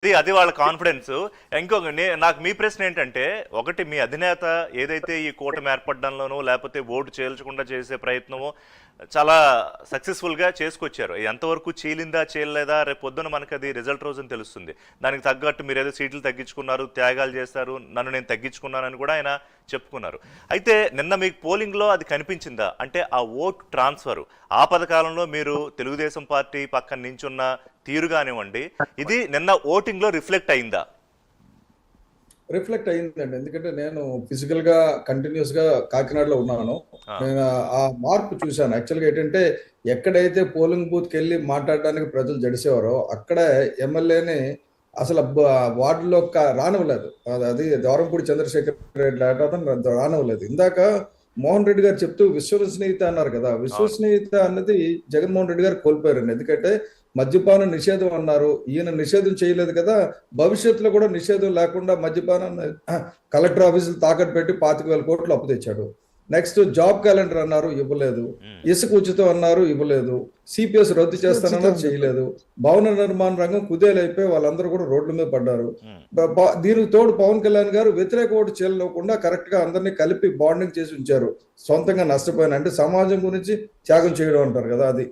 అది అది వాళ్ళ కాన్ఫిడెన్స్. ఇంకొక నాకు మీ ప్రశ్న ఏంటంటే, ఒకటి మీ అధినేత ఏదైతే ఈ కూటమి ఏర్పడడంలోనో లేకపోతే ఓటు చేల్చకుండా చేసే ప్రయత్నమో చాలా సక్సెస్ఫుల్గా చేసుకొచ్చారు. ఎంతవరకు చీలిందా చేయలేదా రేపు పొద్దున మనకి అది రిజల్ట్ రోజున తెలుస్తుంది. దానికి తగ్గట్టు మీరు ఏదో సీట్లు తగ్గించుకున్నారు, త్యాగాలు చేస్తారు, నన్ను నేను తగ్గించుకున్నానని కూడా ఆయన చెప్పుకున్నారు. అయితే నిన్న మీకు పోలింగ్లో అది కనిపించిందా? అంటే ఆ ఓట్ ట్రాన్స్ఫర్ పథకాలంలో మీరు తెలుగుదేశం పార్టీ పక్కన నించున్న తీరు కానివ్వండి, ఇది నిన్న ఓటింగ్లో రిఫ్లెక్ట్ అయిందా? రిఫ్లెక్ట్ అయిందండి. ఎందుకంటే నేను ఫిజికల్ గా కంటిన్యూస్ గా కాకినాడలో ఉన్నాను. నేను ఆ మార్పు చూశాను. యాక్చువల్గా ఏంటంటే ఎక్కడైతే పోలింగ్ బూత్కి వెళ్ళి మాట్లాడడానికి ప్రజలు జడిసేవారో అక్కడ ఎమ్మెల్యేని అసలు వార్డులో రానివ్వలేదు. అది దోరంపూడి చంద్రశేఖర్ రెడ్డి అతను రానివ్వలేదు. ఇందాక మోహన్ రెడ్డి గారు చెప్తూ విశ్వసనీయత అన్నారు కదా, విశ్వసనీయత అన్నది జగన్మోహన్ రెడ్డి గారు కోల్పోయారండి. ఎందుకంటే మద్యపాన నిషేధం అన్నారు, ఈయన నిషేధం చేయలేదు కదా, భవిష్యత్తులో కూడా నిషేధం లేకుండా మద్యపానాన్ని కలెక్టర్ ఆఫీసులు తాకట్టు పెట్టి 25,000 కోట్లు అప్పు తెచ్చాడు. నెక్స్ట్ జాబ్ క్యాలెండర్ అన్నారు, ఇవ్వలేదు. ఇసుక ఉచితం అన్నారు, ఇవ్వలేదు. సిపిఎస్ రద్దు చేస్తానన్నారు, చేయలేదు. భవన నిర్మాణ రంగం కుదేలైపోయి వాళ్ళందరూ కూడా రోడ్ల మీద పడ్డారు. దీనికి తోడు పవన్ కళ్యాణ్ గారు వ్యతిరేక ఓటు చేయలేకుండా కరెక్ట్ గా అందరినీ కలిపి బాండింగ్ చేసి ఉంచారు. సొంతంగా నష్టపోయిన అంటే సమాజం గురించి త్యాగం చేయడం అంటారు కదా, అది.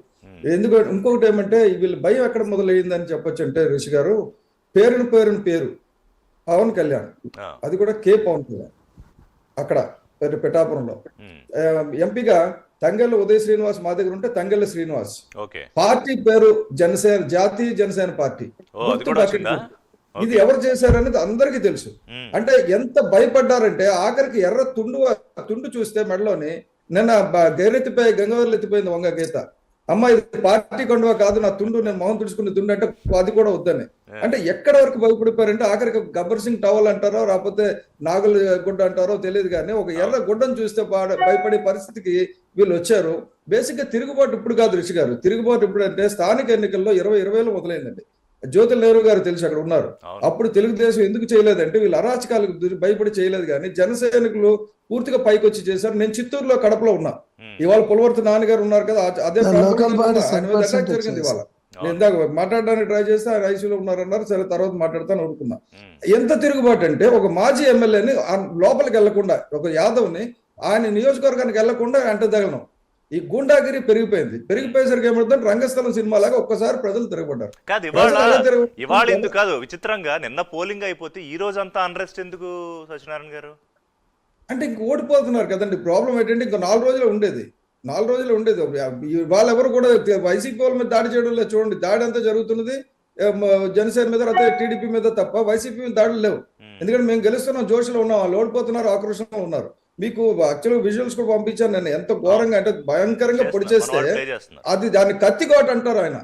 ఎందుకంటే ఇంకొకటి ఏమంటే వీళ్ళు భయం ఎక్కడ మొదలయ్యిందని చెప్పొచ్చు అంటే, ఋషి గారు పేరు పవన్ కళ్యాణ్, అది కూడా పవన్ కళ్యాణ్ అక్కడ పిఠాపురంలో ఎంపీగా తంగెళ్ళ ఉదయ శ్రీనివాస్ మా దగ్గర ఉంటే తంగెళ్ళ శ్రీనివాస్. పార్టీ పేరు జనసేన, జాతీయ జనసేన పార్టీ. ఇది ఎవరు చేశారనేది అందరికీ తెలుసు. అంటే ఎంత భయపడ్డారంటే ఆఖరికి ఎర్ర తుండు చూస్తే మెడలోని నిన్న గైరెత్తిపోయి గంగవరం ఎత్తిపోయింది వంగ గీత. అమ్మ ఇది పార్టీ కొండవా కాదు, నా తుండు, నేను మొహం తుడుచుకుని తుండు అంటే అది కూడా వద్దని. అంటే ఎక్కడ వరకు భయపడిపోయారంటే ఆఖరికి గబ్బర్ సింగ్ టవల్ అంటారో లేకపోతే నాగుల గుడ్డ అంటారో తెలియదు, కానీ ఒక ఎర్ర గుడ్డను చూస్తే భయపడే పరిస్థితికి వీళ్ళు వచ్చారు. బేసిక్ గా తిరుగుబాటు ఇప్పుడు కాదు ఋషి గారు, తిరుగుబాటు ఇప్పుడు అంటే స్థానిక ఎన్నికల్లో 2020లో మొదలైందండి. జ్యోతిల్ నెహ్రూ గారు తెలిసి అక్కడ ఉన్నారు. అప్పుడు తెలుగుదేశం ఎందుకు చేయలేదంటే వీళ్ళు అరాచకాలకు భయపడి చేయలేదు, కానీ జన సైనికులు పూర్తిగా పైకి వచ్చి చేశారు. నేను చిత్తూరులో కడపలో ఉన్నా, ఇవాళ పులవర్తి నాన్నగారు ఉన్నారు కదా, అదే జరిగింది ఇవాళ. నేను ఇందాక మాట్లాడడానికి ట్రై చేస్తే ఆయన ఐసీలో ఉన్నారన్నారు, సరే తర్వాత మాట్లాడతాను అనుకున్నా. ఎంత తిరుగుబాటు అంటే ఒక మాజీ ఎమ్మెల్యేని లోపలికి వెళ్లకుండా, ఒక యాదవ్ని ఆయన నియోజకవర్గానికి వెళ్లకుండా అంటదగలం. ఈ గూండాగిరి పెరిగిపోయేసరికి ఏమవుతుంది, రంగస్థలం సినిమాలాగా ఒక్కసారి ప్రజలు తిరగబడ్డారు. ఇవాళ ఎందుకు కాదు, విచిత్రంగా నిన్న పోలింగ్ అయిపోతే ఈ రోజు అంతా అన్రెస్ట్ ఎందుకు సత్యనారాయణ గారు? అంటే ఇంక ఓడిపోతున్నారు కదండి. ప్రాబ్లం ఏంటంటే ఇంకా 4 రోజులు ఉండేది. వాళ్ళెవరు కూడా వైసీపీ వాళ్ళ మీద దాడి చేయడం లేదు. చూడండి, దాడి అంతా జరుగుతున్నది జనసేన మీద, అయితే టీడీపీ మీద తప్ప వైసీపీ మీద దాడులు లేవు. ఎందుకంటే మేము గెలుస్తున్నాం, జోష్లో ఉన్నాం, వాళ్ళు ఓడిపోతున్నారు, ఆక్రోషంగా ఉన్నారు. మీకు యాక్చువల్గా విజువల్స్ కూడా పంపించాను నేను, ఎంత ఘోరంగా అంటే భయంకరంగా పొడి చేస్తే అది దాన్ని కత్తికోట అంటారు ఆయన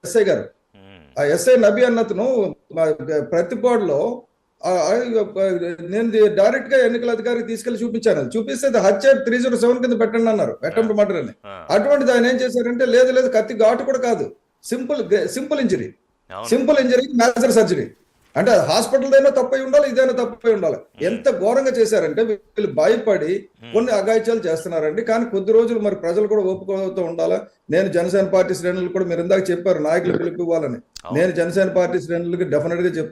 ఎస్ఐ గారు. ఆ ఎస్ఐ నబీ అన్నతను ప్రతిపాడులో నేను డైరెక్ట్ గా ఎన్నికల అధికారికి తీసుకెళ్లి చూపించాను. చూపిస్తే హత్య 307 కింద పెట్టండి అన్నారు, అటెంప్ట్ మర్డర్ అని. అటువంటిది ఆయన ఏం చేశారంటే లేదు కత్తి ఘాటు కూడా కాదు, సింపుల్ ఇంజరీ మేజర్ సర్జరీ. అంటే హాస్పిటల్ అయినా తప్పై ఉండాలి, ఇదైనా తప్పై ఉండాలి. ఎంత ఘోరంగా చేశారంటే వీళ్ళు భయపడి కొన్ని అఘాయిత్యాలు చేస్తున్నారండి. కానీ కొద్ది రోజులు మరి ప్రజలు కూడా ఓపికతో ఉండాలా. నేను జనసేన పార్టీ శ్రేణులు కూడా, మీరు ఇందాక చెప్పారు నాయకులు పిలుపు ఇవ్వాలని, నేను జనసేన పార్టీ శ్రేణులకి డెఫినెట్ గా చెప్తాను.